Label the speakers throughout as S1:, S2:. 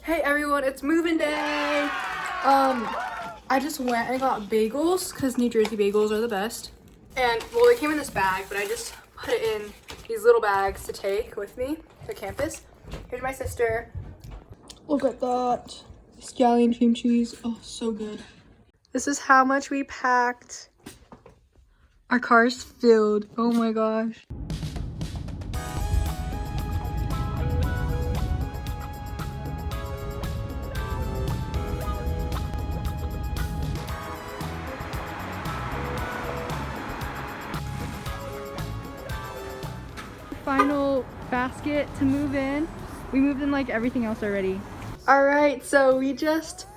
S1: Hey everyone, it's moving day. I just went and got bagels because New Jersey bagels are the best. And well, they came in this bag, but I just put it in these little bags to take with me to campus. Here's my sister. Look at that. Scallion cream cheese. Oh, so good. This is how much we packed. Our car's filled. Oh my gosh. Final basket to move in. We moved in like everything else already. All right, so we just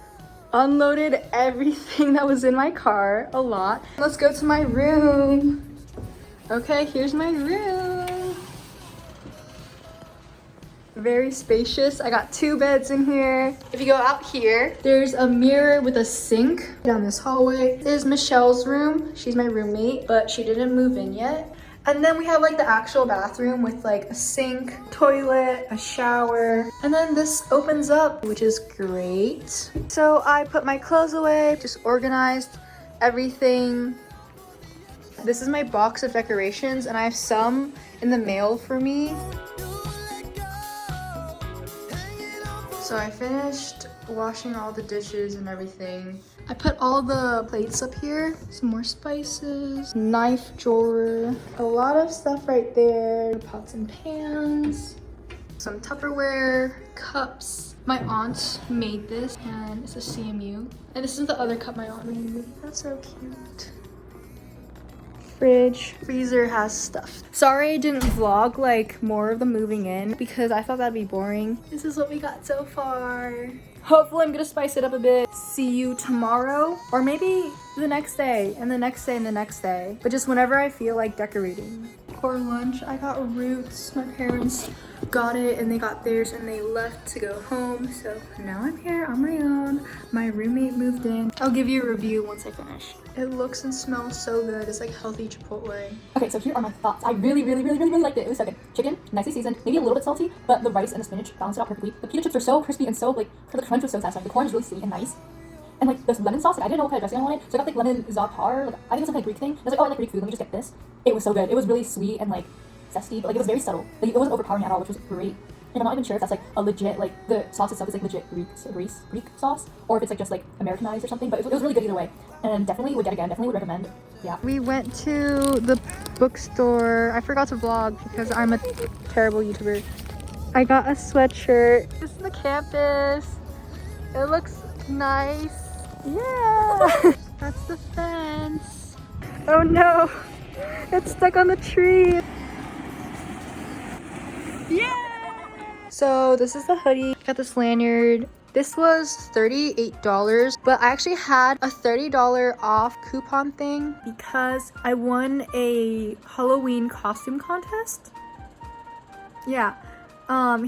S1: unloaded everything that was in my car, a lot. Let's go to my room. Okay, here's my room. Very spacious. I got 2 beds in here. If you go out here, there's a mirror with a sink down this hallway. This is Michelle's room. She's my roommate, but she didn't move in yet. And then we have like the actual bathroom with like a sink, toilet, a shower. And then this opens up, which is great. So I put my clothes away, just organized everything. This is my box of decorations and I have some in the mail for me. So I finished washing all the dishes and everything. I put all the plates up here. Some more spices, knife drawer, a lot of stuff right there. Pots and pans, some Tupperware, cups. My aunt made this and it's a CMU. And this is the other cup my aunt made me. That's so cute. Fridge, freezer has stuff. Sorry I didn't vlog like more of the moving in because I thought that'd be boring. This is what we got so far. Hopefully I'm gonna spice it up a bit. See you tomorrow or maybe the next day and the next day and the next day. But just whenever I feel like decorating. For lunch, I got roots. My parents got it and they got theirs and they left to go home. So now I'm here on my own. My roommate moved in. I'll give you a review once I finish. It looks and smells so good. It's like healthy Chipotle.
S2: Okay, so here are my thoughts. I really liked it. It was so good. Chicken, nicely seasoned, maybe a little bit salty, but the rice and the spinach balanced it out perfectly. The pita chips are so crispy and so like, the crunch was so satisfying. The corn is really sweet and nice. And like this lemon sauce, like I didn't know what kind of dressing I wanted, so I got like lemon za'atar. Like I think it's some kind of Greek thing. I was like, oh, I like Greek food. Let me just get this. It was so good. It was really sweet and like zesty, but like it was very subtle. Like it wasn't overpowering at all, which was great. And I'm not even sure if that's like a legit, like the sauce itself is like legit Greek sauce, or if it's like just like Americanized or something. But it was really good either way, and definitely would get again. Definitely would recommend. Yeah.
S1: We went to the bookstore. I forgot to vlog because I'm a terrible YouTuber. I got a sweatshirt. This is the campus. It looks nice. Yeah. That's the fence. Oh no, it's stuck on the tree. Yeah. So this is the hoodie. Got this lanyard. This was $38, but I actually had a $30 off coupon thing because I won a Halloween costume contest. Yeah.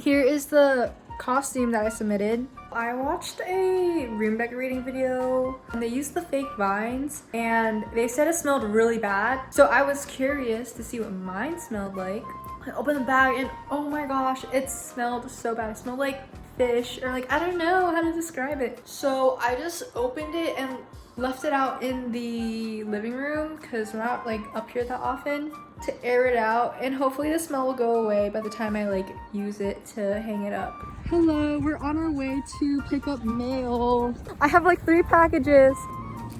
S1: Here is the costume that I submitted. I watched a room decorating video and they used the fake vines and they said it smelled really bad. So I was curious to see what mine smelled like. I opened the bag and oh my gosh, it smelled so bad. It smelled like fish or like, I don't know how to describe it. So I just opened it and left it out in the living room because we're not like up here that often to air it out, and hopefully the smell will go away by the time I like use it to hang it up. Hello, we're on our way to pick up mail. I have like 3 packages.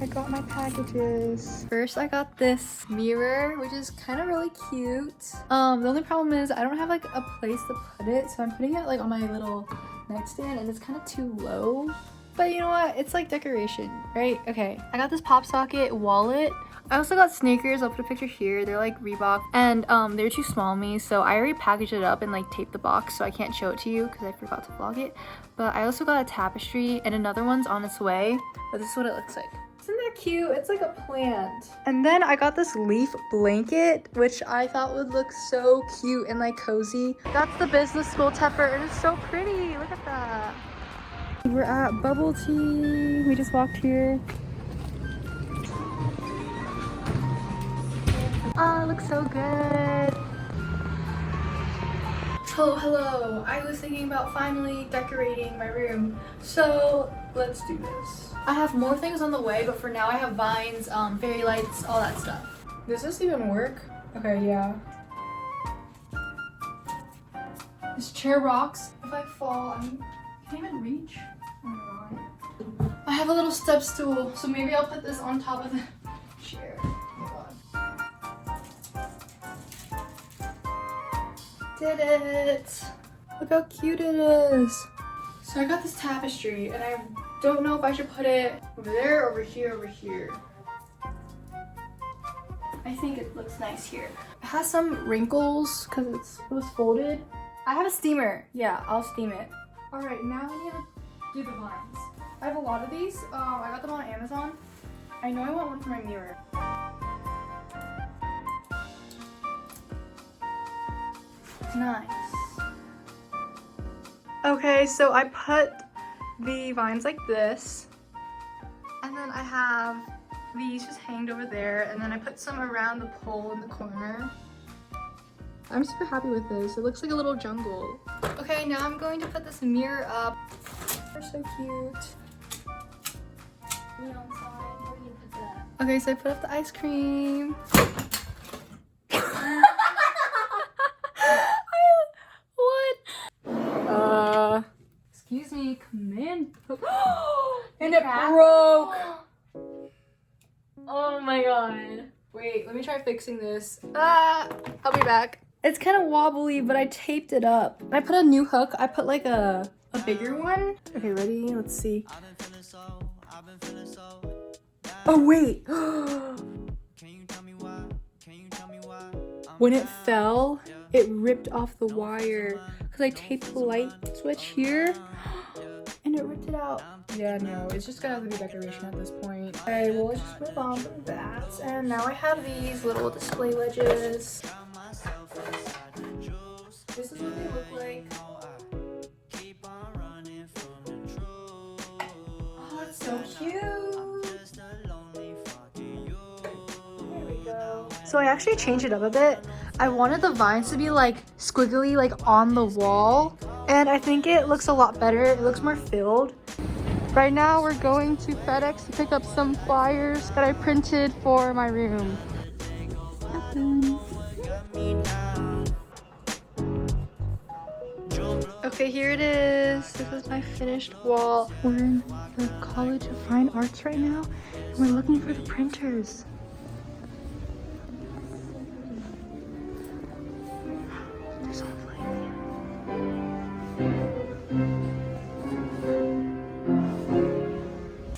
S1: I got my packages. First, I got this mirror, which is kind of really cute. The only problem is I don't have like a place to put it, so I'm putting it like on my little nightstand, and it's kind of too low. But you know what? It's like decoration, right? Okay. I got this pop socket wallet. I also got sneakers. I'll put a picture here. They're like Reebok, and they're too small on me, so I already packaged it up and like taped the box, so I can't show it to you because I forgot to vlog it. But I also got a tapestry, and another one's on its way. But this is what it looks like. Isn't that cute? It's like a plant. And then I got this leaf blanket, which I thought would look so cute and like cozy. That's the business school tepper, and it's so pretty. Look at that. We're at Bubble Tea. We just walked here. Oh, it looks so good. Hello. I was thinking about finally decorating my room, so let's do this. I have more things on the way, but for now I have vines, fairy lights, all that stuff. Does this even work? Okay, yeah. This chair rocks. If I fall, I can't even reach. Oh my god. I have a little step stool, so maybe I'll put this on top of the chair. Oh my god. Did it! Look how cute it is. So I got this tapestry, and I don't know if I should put it over there, over here, over here. I think it looks nice here. It has some wrinkles because it was folded. I have a steamer. Yeah, I'll steam it. All right, now I need to do the vines. I have a lot of these. I got them on Amazon. I know I want one for my mirror. Nice. Okay, so I put the vines like this, and then I have these just hanged over there, and then I put some around the pole in the corner. I'm super happy with this. It looks like a little jungle. Okay, now I'm going to put this mirror up. They're so cute. Okay, so I put up the ice cream. What? Excuse me, come in. And it broke. Oh my god. Wait, let me try fixing this. I'll be back. It's kind of wobbly, but I taped it up. I put a new hook. I put like a bigger one. Okay, ready? Let's see. Oh wait. When it fell, it ripped off the wire because I taped the light switch here and it ripped it out. Yeah, no, it's just gonna have to be decoration at this point. Okay, well, let's just move on from that. And now I have these little display wedges. This is what they look like. Oh, it's so cute. There we go. So I actually changed it up a bit. I wanted the vines to be like squiggly, like on the wall. And I think it looks a lot better. It looks more filled. Right now we're going to FedEx to pick up some flyers that I printed for my room. Okay, here it is. This is my finished wall. We're in the College of Fine Arts right now, and we're looking for the printers. There's one flying.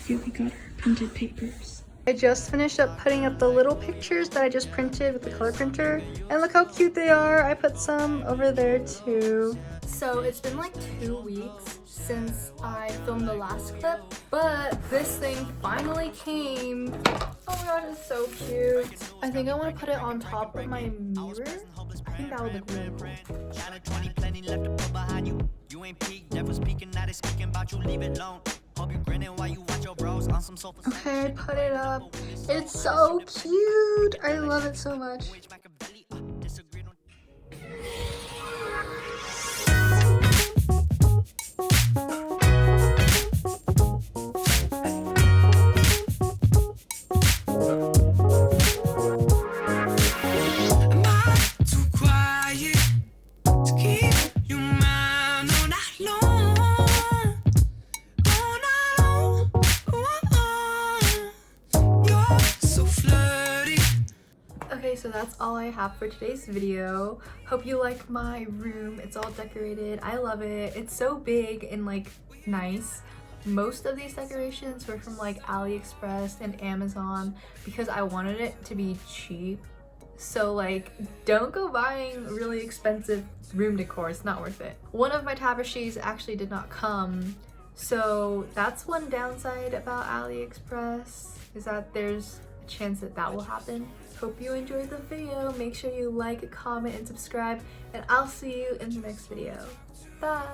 S1: Here we got our printed papers. I just finished up putting up the little pictures that I just printed with the color printer. And look how cute they are. I put some over there too. So it's been like 2 weeks since I filmed the last clip, but this thing finally came. Oh my god, it's so cute. I think I want to put it on top of my mirror. I think that would look really cool. Okay, I put it up. It's so cute. I love it so much. Okay, so that's all I have for today's video. Hope you like my room. It's all decorated. I love it. It's so big and like nice. Most of these decorations were from like AliExpress and Amazon because I wanted it to be cheap. So like, don't go buying really expensive room decor. It's not worth it. One of my tapestries actually did not come. So that's one downside about AliExpress, is that there's a chance that that will happen. Hope you enjoyed the video. Make sure you like, comment, and subscribe, and I'll see you in the next video. Bye!